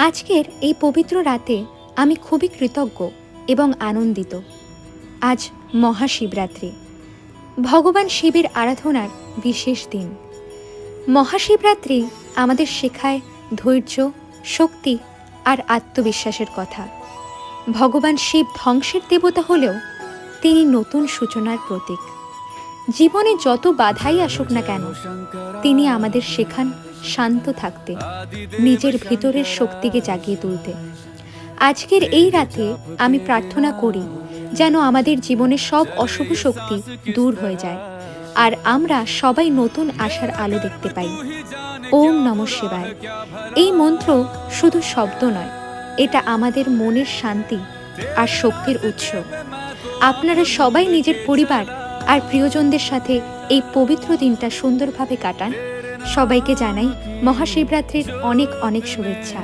আজকের এই পবিত্র রাতে আমি খুবই কৃতজ্ঞ এবং আনন্দিত। আজ মহাশিবরাত্রি, ভগবান শিবের আরাধনার বিশেষ দিন। মহাশিবরাত্রি আমাদের শেখায় ধৈর্য, শক্তি আর আত্মবিশ্বাসের কথা। ভগবান শিব ধ্বংসের দেবতা হলেও তিনি নতুন সূচনার প্রতীক। জীবনে যত বাধাই আসুক না কেন, তিনি আমাদের শেখান শান্ত থাকতে, নিজের ভেতরের শক্তিকে জাগিয়ে তুলতে। আজকের এই রাতে আমি প্রার্থনা করি যেন আমাদের জীবনের সব অশুভ শক্তি দূর হয়ে যায় আর আমরা সবাই নতুন আশার আলো দেখতে পাই। ওম নমঃ শিবায়। এই মন্ত্র শুধু শব্দ নয়, এটা আমাদের মনের শান্তি আর শক্তির উৎস। আপনারা সবাই নিজের পরিবার আর প্রিয়জনদের সাথে এই পবিত্র দিনটা সুন্দরভাবে কাটান। সবাইকে জানাই মহাশিবরাত্রির অনেক অনেক শুভেচ্ছা।